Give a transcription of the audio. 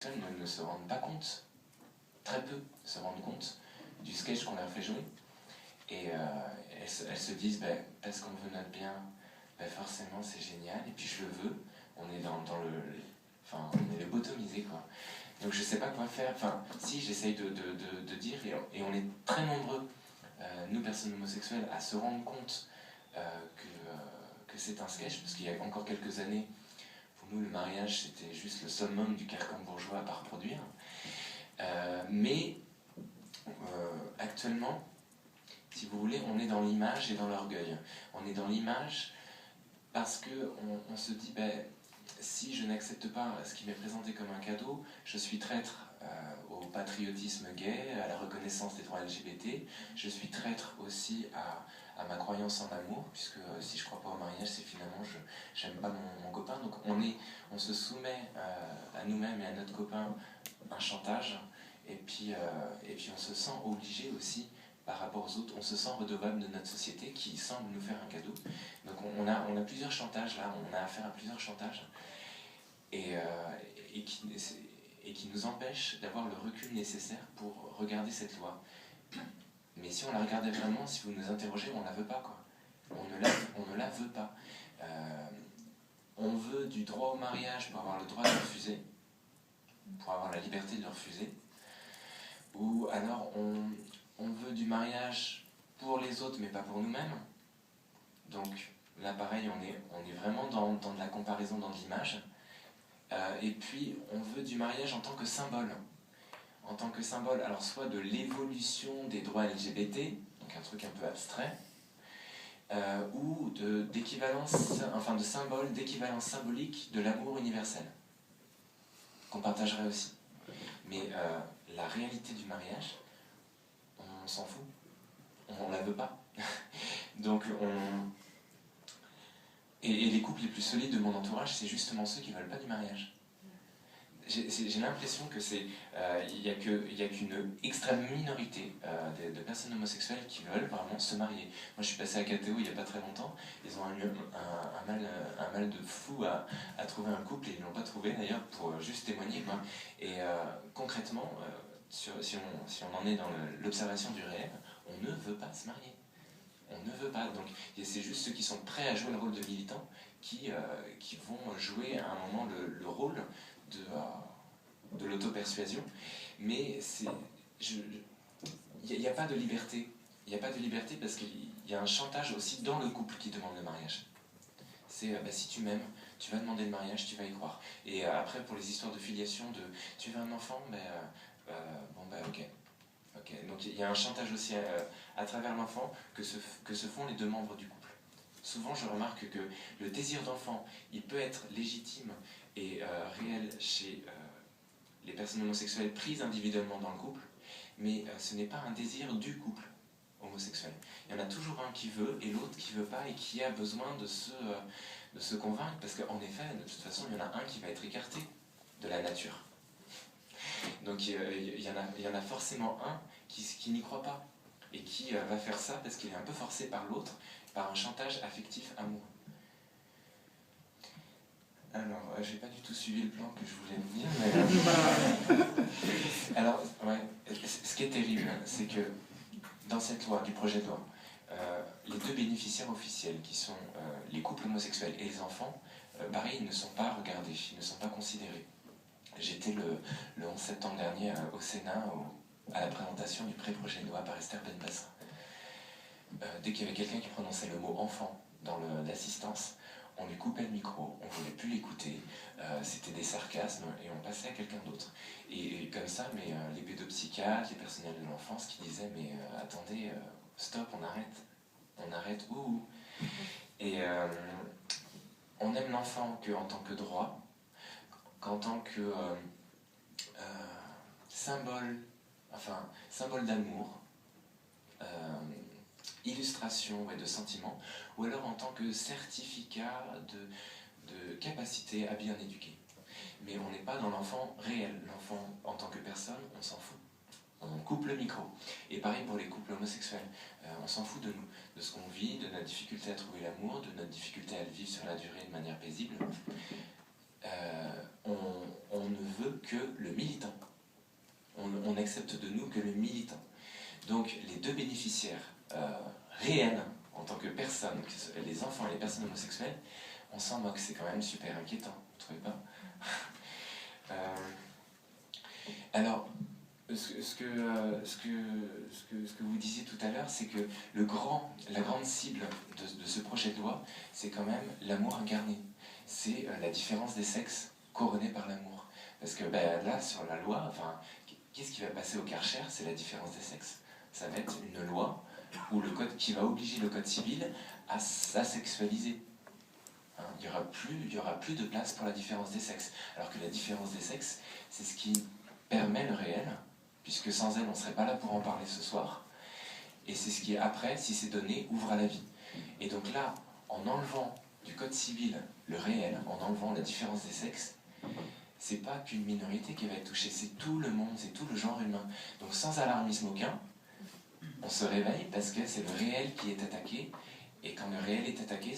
ne se rendent pas compte, très peu se rendent compte du sketch qu'on leur fait jouer. Et elles se disent, parce qu'on veut notre bien, forcément c'est génial, et puis je le veux, on est dans le... Enfin, on est lobotomisé, quoi. Donc je sais pas quoi faire, enfin, si j'essaye de dire, et on est très nombreux, nous personnes homosexuelles, à se rendre compte que c'est un sketch, parce qu'il y a encore quelques années, pour nous le mariage c'était juste le summum du carcan bourgeois à pas reproduire. Mais actuellement, si vous voulez, on est dans l'image et dans l'orgueil. On est dans l'image parce qu'on se dit, si je n'accepte pas ce qui m'est présenté comme un cadeau, je suis traître au patriotisme gay, à la reconnaissance des droits LGBT, je suis traître aussi à ma croyance en l'amour, puisque si je ne crois pas au mariage, c'est finalement j'aime pas mon copain. Donc on se soumet à nous-mêmes et à notre copain un chantage, et puis on se sent obligé aussi par rapport aux autres, on se sent redevable de notre société qui semble nous faire un cadeau. Donc on a plusieurs chantages là, on a affaire à plusieurs chantages et qui nous empêchent d'avoir le recul nécessaire pour regarder cette loi. Mais si on la regardait vraiment, si vous nous interrogez, on ne la veut pas, quoi. On ne la veut pas. On veut du droit au mariage pour avoir le droit de le refuser, pour avoir la liberté de le refuser. Ou alors on veut du mariage pour les autres mais pas pour nous-mêmes. Donc là pareil, on est vraiment dans de la comparaison, dans de l'image. Et puis on veut du mariage en tant que symbole. En tant que symbole, alors soit de l'évolution des droits LGBT, donc un truc un peu abstrait, ou d'équivalence, enfin de symbole, d'équivalence symbolique de l'amour universel, qu'on partagerait aussi. Mais la réalité du mariage, on s'en fout. On la veut pas. Donc et les couples les plus solides de mon entourage, c'est justement ceux qui ne veulent pas du mariage. J'ai l'impression que il y a qu'une extrême minorité de personnes homosexuelles qui veulent vraiment se marier. Moi je suis passé à KTO il n'y a pas très longtemps, ils ont eu un mal de fou à trouver un couple, et ils ne l'ont pas trouvé d'ailleurs, pour juste témoigner, quoi. Et concrètement, si on en est dans l'observation du réel, on ne veut pas se marier. On ne veut pas. Donc c'est juste ceux qui sont prêts à jouer le rôle de militants qui vont jouer à un moment le rôle de l'auto-persuasion. Mais il n'y a pas de liberté. Il n'y a pas de liberté parce qu'il y a un chantage aussi dans le couple qui demande le mariage. C'est si tu m'aimes, tu vas demander le mariage, tu vas y croire. Et après, pour les histoires de filiation, tu veux un enfant, ok. Donc il y a un chantage aussi à travers l'enfant que se font les deux membres du couple. Souvent, je remarque que le désir d'enfant, il peut être légitime et réel chez les personnes homosexuelles prises individuellement dans le couple, mais ce n'est pas un désir du couple homosexuel. Il y en a toujours un qui veut et l'autre qui ne veut pas et qui a besoin de se convaincre, parce qu'en effet, de toute façon, il y en a un qui va être écarté de la nature. Donc il y en a forcément un qui n'y croit pas et qui va faire ça parce qu'il est un peu forcé par l'autre, par un chantage affectif amoureux. Alors, j'ai pas du tout suivi le plan que je voulais vous dire, mais... Alors, ouais, ce qui est terrible, c'est que dans cette loi, du projet de loi, les deux bénéficiaires officiels, qui sont les couples homosexuels et les enfants, pareil, ils ne sont pas regardés, ils ne sont pas considérés. J'étais le 11 septembre dernier au Sénat à la présentation du pré-projet de loi par Esther Benbassa. Dès qu'il y avait quelqu'un qui prononçait le mot enfant dans l'assistance, on lui coupait le micro, on ne voulait plus l'écouter, c'était des sarcasmes et on passait à quelqu'un d'autre. Et comme ça, les pédopsychiatres, les personnels de l'enfance qui disaient « mais attendez, stop, on arrête, ouh !» Et on aime l'enfant qu'en tant que droit, qu'en tant que symbole d'amour, illustration de sentiments, ou alors en tant que certificat de capacité à bien éduquer. Mais on n'est pas dans l'enfant réel. L'enfant en tant que personne, on s'en fout. On coupe le micro. Et pareil pour les couples homosexuels. On s'en fout de nous, de ce qu'on vit, de notre difficulté à trouver l'amour, de notre difficulté à le vivre sur la durée de manière paisible. on ne veut que le militant. On n'accepte de nous que le militant. Donc les deux bénéficiaires réels, en tant que personnes, les enfants et les personnes homosexuelles, on s'en moque, c'est quand même super inquiétant, vous trouvez pas? Alors, ce que vous disiez tout à l'heure, c'est que la grande cible de ce projet de loi, c'est quand même l'amour incarné. C'est la différence des sexes couronnée par l'amour. Parce que là, sur la loi, enfin, qu'est-ce qui va passer au Karcher? C'est la différence des sexes. Ça va être une loi qui va obliger le code civil à s'asexualiser. Hein, il y aura plus de place pour la différence des sexes. Alors que la différence des sexes, c'est ce qui permet le réel, puisque sans elle, on ne serait pas là pour en parler ce soir. Et c'est ce qui, après, si c'est donné, ouvre à la vie. Et donc là, en enlevant du code civil le réel, en enlevant la différence des sexes, c'est pas qu'une minorité qui va être touchée, c'est tout le monde, c'est tout le genre humain. Donc sans alarmisme aucun, on se réveille parce que c'est le réel qui est attaqué, et quand le réel est attaqué,